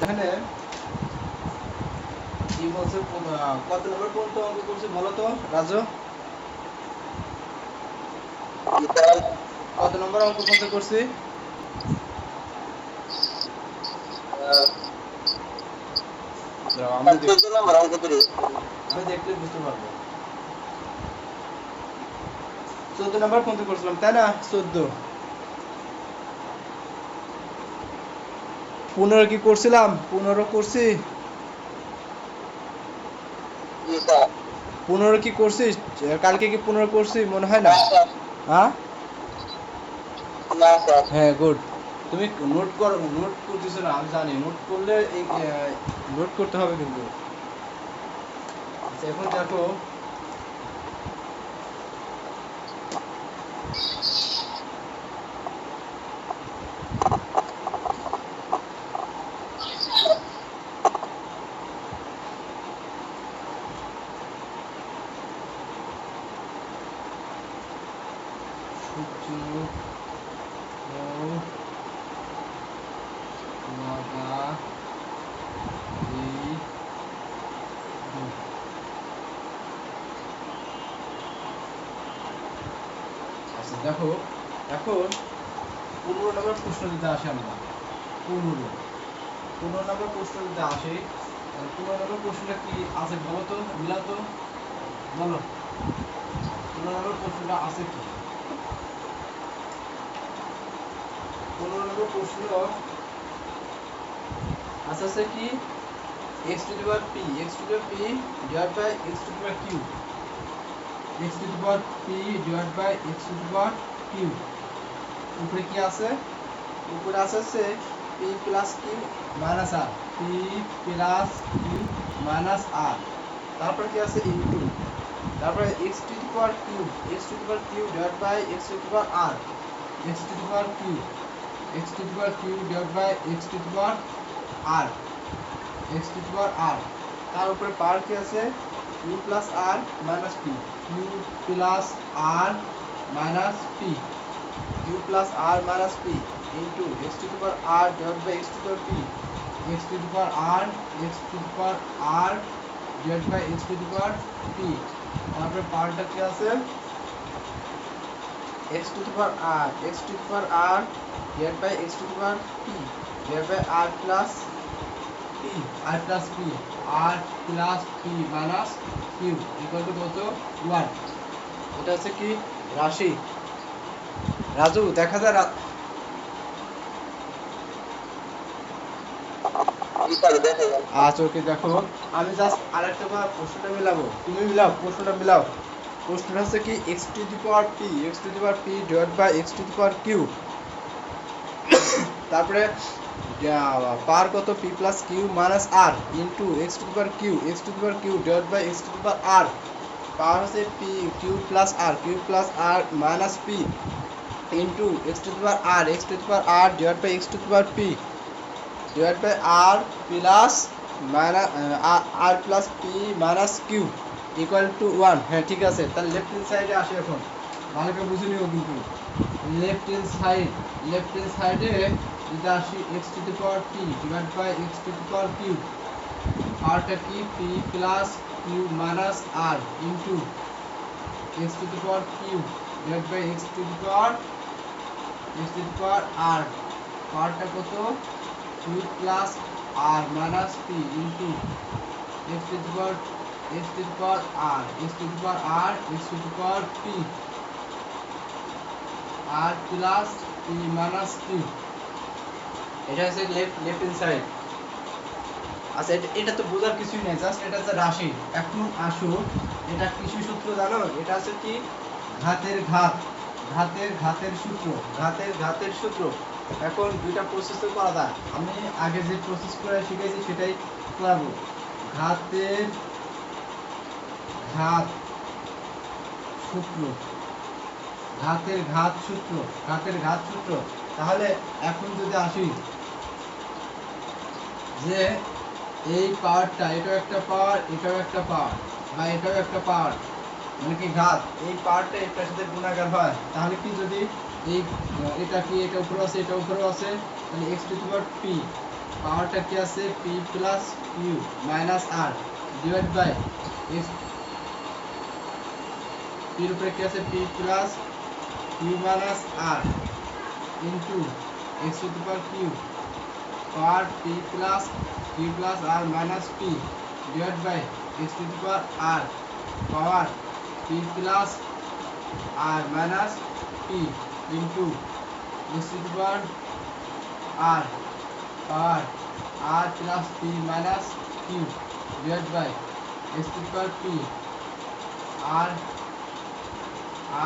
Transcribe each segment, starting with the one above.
এখানে কি বলছে, কত নম্বর পর্যন্ত অঙ্ক করছে বলো তো রাজু? কত নম্বর অঙ্ক পর্যন্ত করছি? আমি দেখলে বুঝতে পারবো। 14 নম্বর পর্যন্ত করছিলাম তাই না? 14। 15 কি করছিলাম? 15 করছি। 15 কি করছিস? কালকে কি 15 করছি মনে হয় না? হ্যাঁ হ্যাঁ, গুড। তুমি নোট করো, নোট করতেছো না আমি জানি, নোট করলে নোট করতে হবে কিন্তু। আচ্ছা এখন দেখো, সূর্য ও লাগা এই দুই। আচ্ছা দেখো, এখন 15 নম্বর প্রশ্ন যদি আসে আমরা, 15 নম্বর প্রশ্ন যদি আসে, 15 নম্বর প্রশ্নটা কি আছে বলো তো, মিলাও তো, বলো 15 নম্বর প্রশ্নটা আছে কি? 15 নম্বর প্রশ্ন আছে কি, x to the power p, x to the p divided by x to the power q, x to the power p divided by x to the power q। উপরে কি আছে? উপরে আছে p plus q minus r, p plus q minus r, তারপর কি আছে into, তারপরে x to the power q, x to the power q divided by x to the power r, x to the power q, x to the power q divided by x to the power r, x to the power r, তার উপরে পাওয়ার কি আছে q plus r minus p, q plus r minus p, q plus r minus p into x to the power r divided by x to the power p, x to the power r, x to the power r divided by x to the power p, তারপরে পাওয়ারটা কি আছে x to the power r, x to the power r divided by x to the power p divided by r plus p, r plus p, r plus p minus q equal to কত 1। এটা হচ্ছে কি রাশি। রাজু দেখা যায় আচ্ছা ওকে দেখো, আমি জাস্ট আরেকটা বার প্রশ্নটা মিলাবো, তুমি মিলাও প্রশ্নটা মিলাও। প্রশ্নটা হচ্ছে কি x to the power p, x to the power p divided by x to the power q, তারপরে পাওয়ার কত p plus q minus r into x to the power q, x to the power q divided by x to the power r, পাওয়ার হচ্ছে p q plus r minus p into x to the power r, x to the power r divided by x to the power p divided by r plus minus r plus p minus q equal to 1। হ্যাঁ ঠিক আছে, তাহলে left hand সাইডে আসে, এখন ভালো করে বুঝে নিও কিন্তু। লেফট হ্যান্ড সাইডে যদি আসি x to the power p divided by x to the power q, পাওয়ারটা কি p plus q minus r into x to the power q divided by x to the power r, পাওয়ারটা কত q plus r minus p into x to the power r, x to the power r, x to the power p, r plus p minus q। এটা হচ্ছে left hand side. আচ্ছা এটা তো বোঝার কিছুই নেই, জাস্ট এটা হচ্ছে রাশি। এখন আসো, এটা কিছু সূত্র জানো, এটা হচ্ছে কি ঘাতের সূত্র। এখন দুইটা প্রসেসে করা যায়, আমি আগে যে প্রসেস করে শিখেছি সেটাই করাবো। ঘাতের ঘাত সূত্র, ঘাতের ঘাত সূত্র। তাহলে এখন যদি আসি যে এই পাওয়ারটা, এটাও একটা পাওয়ার, এটাও একটা পাওয়ার, বা এটাও একটা পাওয়ার, মানে কি ঘাত, এই পাওয়ারটা এটার সাথে গুণাকার হয়, তাহলে কি যদি এই এটা কি এটা উপরে আছে, এটা উপরেও আছে, তাহলে x to the power p পাওয়ারটা কি আছে P plus Q minus R divide by X, পির উপরে কি আছে P plus Q minus R into X to the power Q power P plus Q plus R minus P divide by X to the power R power P plus R minus P into X to the power R power R plus P minus Q divide by X to the power P R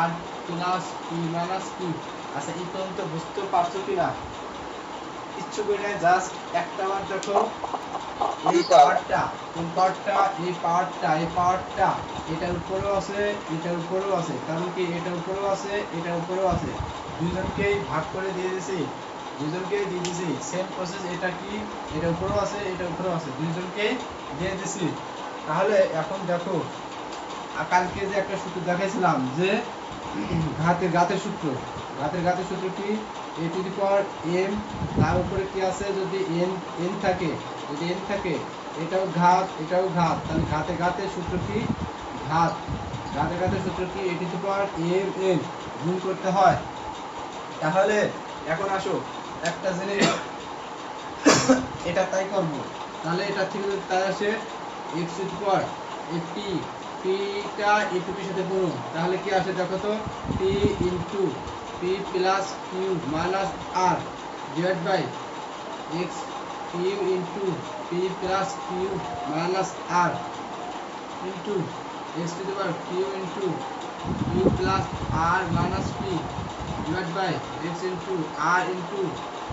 R plus P minus Q. আচ্ছা এই পর্যন্ত বুঝতে পারছো কিনা? কিচ্ছু করে না, just একটা বার দেখো এই পাওয়ারটা কোন পাওয়ারটা, এই পাওয়ারটা এটার উপরেও আছে এটার উপরেও আছে, কারণ কি এটার উপরেও আছে এটার উপরেও আছে, দুইজনকেই ভাগ করে দিয়ে দিয়েছি, দুইজনকেই দিয়ে দিয়েছি। সেম প্রসেস এটা কি এটার উপরেও আছে এটার উপরেও আছে, দুইজনকেই দিয়ে দিয়েছি। তাহলে এখন দেখো কালকে যে একটা সূত্র দেখাইছিলাম যে ঘাতের সূত্র কি a two the power m, তার উপরে কি আছে যদি n থাকে, যদি n থাকে এটাও ঘাত তাহলে ঘাতের সূত্র কি ঘাতের সূত্র কি a two the power m n গুণ করতে হয়। তাহলে এখন আসো একটা জিনিস এটা তাই করব, তাহলে এটা থেকে যদি তাই আসে x to the power p টা এটুকুর সাথে গুণ, তাহলে কি আসে দেখো তো p into p plus Q minus R divide by x Q into p plus Q minus R into x to the power Q into Q plus R minus p divide by x into r into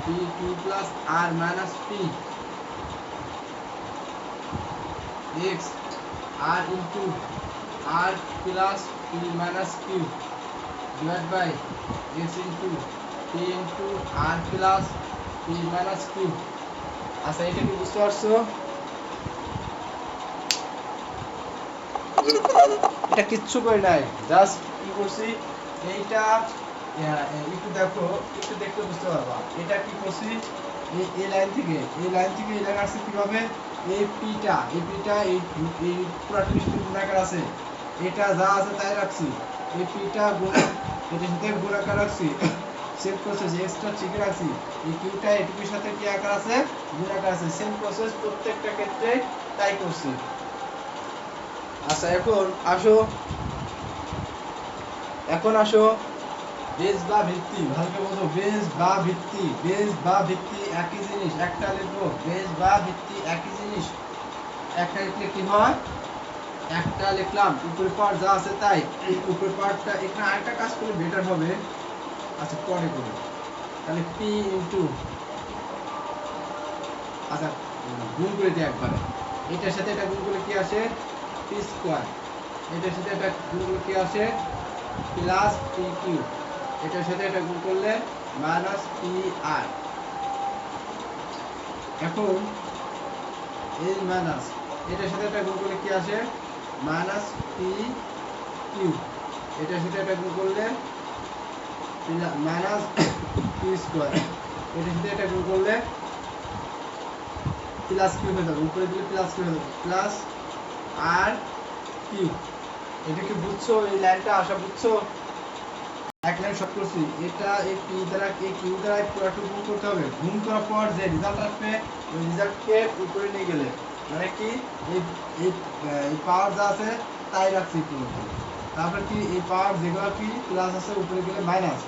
p Q plus R minus p x r into r plus p minus q divided by x into p into r plus p minus q। আচ্ছা এটা কি বুঝতে পারছো? এটা কিচ্ছু করে নাই, just কি করছি এইটা একটু দেখো, একটু দেখতে বুঝতে পারবা এটা কি করছি। এই লাইন থেকে এই লাইন আসছে কিভাবে, এই পিটা এই পুরাটা নিশ্চিত গুণাকার আছে, এটা যা আছে তাই রাখছি, এই পিটা এটার সাথে গুণাকার রাখছি, সেম প্রসেস এক্সট্রা ঠিক রাখছি, এই কিউটা এটুকুর সাথে কি আকার আছে গুণাকার আছে, সেম প্রসেস প্রত্যেকটা ক্ষেত্রে তাই করছি। আচ্ছা এখন আসো বেস বা ভিত্তি, ভালকে বোঝো, বেস বা ভিত্তি একই জিনিস, একটা লিখবো বেস বা ভিত্তি একই জিনিস, একটা লিখলে কি হয়, একটা লিখলাম উপরের পার্ট যা আছে তাই, এই উপরের পার্টটা এখানে আরেকটা কাজ করলে বেটার হবে, আচ্ছা পরে করব, তাহলে পি ইনটু আচ্ছা গুণ করে দিই একবারে, এটার সাথে এটা গুণ করলে কি আসে পি স্কয়ার, এটার সাথে এটা গুণ করলে কি আসে প্লাস পি কিউ, এটার সাথে এটা গুণ করলে মাইনাস পি আর। এখন এই মাইনাস এটার সাথে এটা গুণ করলে কি আসে মাইনাস পি কিউ, এটার সাথে এটা গুণ করলে মাইনাস পি স্কয়ার, এটার সাথে এটা গুণ করলে প্লাস কিউ হয়ে যাবে, উপরে দিলে প্লাস কিউ হয়ে যাবে, প্লাস আর কিউ। এটা কি বুঝছো? এই লাইনটা আসা বুঝছো? এক লাইন শর্ট করছি, এটা এই পি দ্বারা এই কিউ দ্বারা পুরোটুকু গুণ করতে হবে, গুণ করার পর যে রেজাল্ট আসবে ওই রেজাল্টকে উপরে নিয়ে গেলে মানে কি এই পাওয়ার যা আছে তাই রাখছি পুরোটা, তারপর কি এই পাওয়ার যেগুলো কি প্লাস আছে উপরে গেলে মাইনাস,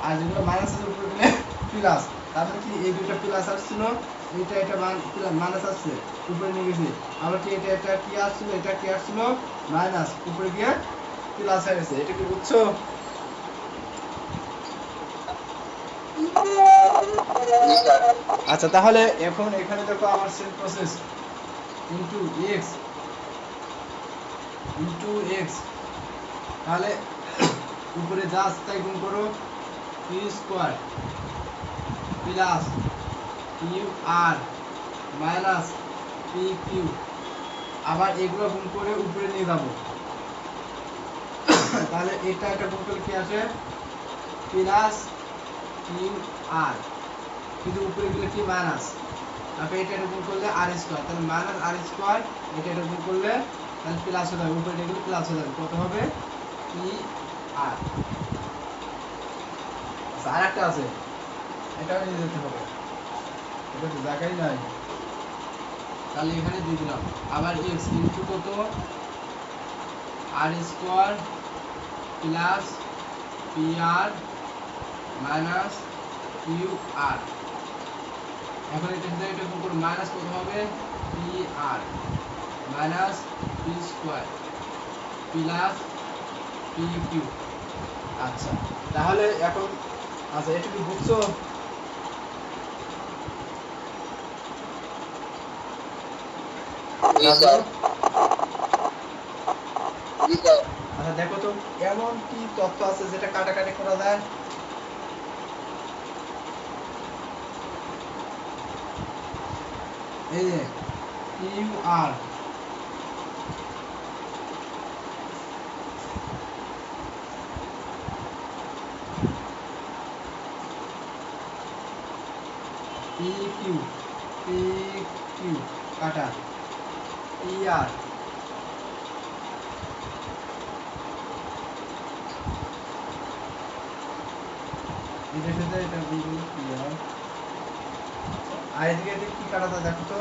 আর যেগুলো মাইনাস আছে উপরে গেলে প্লাস, তারপর কি এই দুটো প্লাস আসছিল এটা মাইনাস আসছে উপরে নিয়ে গেছি, আবার কি এটা কি আসছিল এটা কি আসছিল মাইনাস উপরে গিয়ে প্লাস হয়ে গেছে। এটা কি বুঝছো? আচ্ছা তাহলে এখন এখানে দেখো আমার সেম প্রসেস ইনটু এক্স, তাহলে উপরে যা আছে তাই গুণ করো P square plus Q R minus P Q, আবার এগুলো গুণ করে উপরে নিয়ে যাব, তাহলে এটা গুণ করলে কি আসে প্লাস কিউ আর, কিন্তু উপরে গেলে কি মাইনাস, তারপর এটা গুণ করলে আর স্কয়ার, তাহলে মাইনাস আর স্কয়ার, এটা গুণ করলে তাহলে প্লাস হয়ে যাবে, উপরে এগুলো প্লাস হয়ে যাবে, কত হবে পি আর। আচ্ছা আরেকটা আছে, এটাও নিয়ে যেতে হবে, এটা তো জায়গায় নাই, তাহলে এখানে দিয়ে দিলাম আবার এক্স ইন্টু কত আর square plus p r minus q r. এখন এটা সাথে এটা গুণ করব, মাইনাস কত হবে p r minus p square plus p q. আচ্ছা তাহলে এখন আচ্ছা এটা কি বুঝছো? আচ্ছা দেখো তো এমন কি তথ্য আছে যেটা কাটাকাটি করা যায়? এই যে কিউ আর পি কিউ কাটা পি আর এটার সাথে এটা দিয়ে দিল পি আর, আর এদিকে কি কাটা যায় দেখো তো,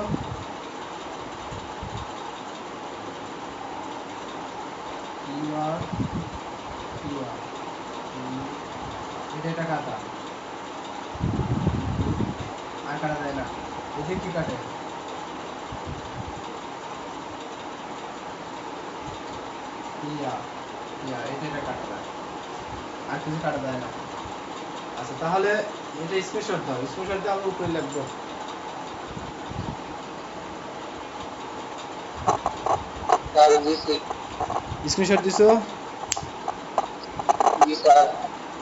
কিউ আর এটা কাটা আর কাটা যায় না, এদিকে কি কাটে এটা কাটা যায়, আর কিছু কাটা যায় না। আচ্ছা তাহলে এটা স্ক্রিনশট দাও, স্ক্রিনশট দিয়ে আমরা উপরে লিখবো। স্ক্রিনশট দিছো?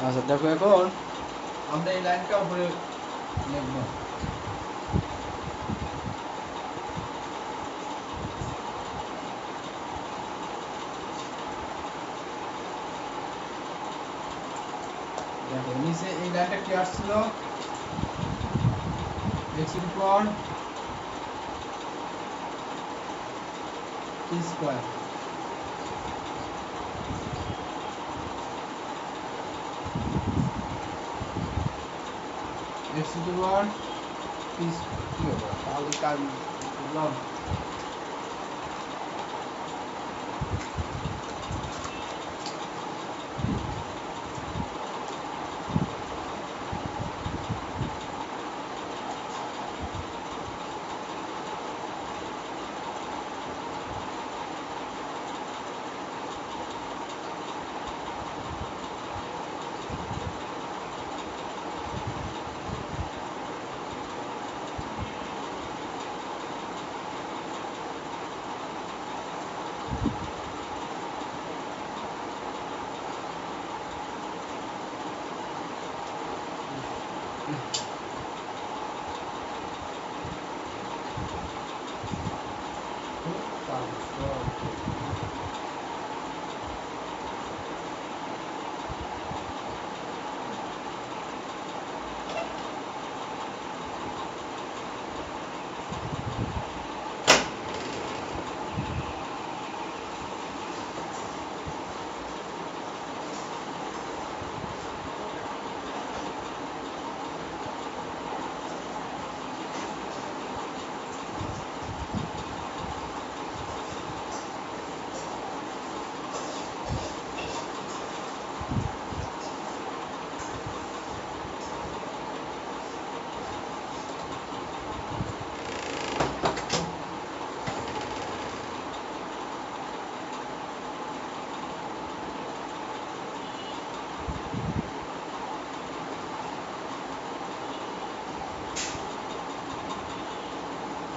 আচ্ছা দেখো এখন আমরা এই লাইনটা উপরে লিখবো। দেখো নিচে এই লাইনটা কি আসছিল, x এর উপর p স্কয়ার x এর উপর p স্কয়ার, তাহলে কাজ করলাম।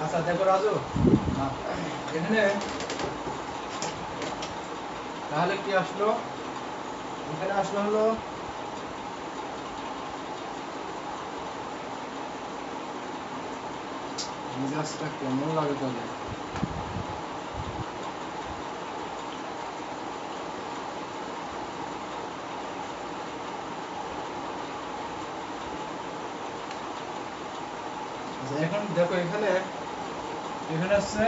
আচ্ছা দেখো রাজু, এখানে তাহলে কি আসলো, এখানে আসলো হলো মেজাজটা কেমন লাগে তাহলে, এখন দেখো এখানে হচ্ছে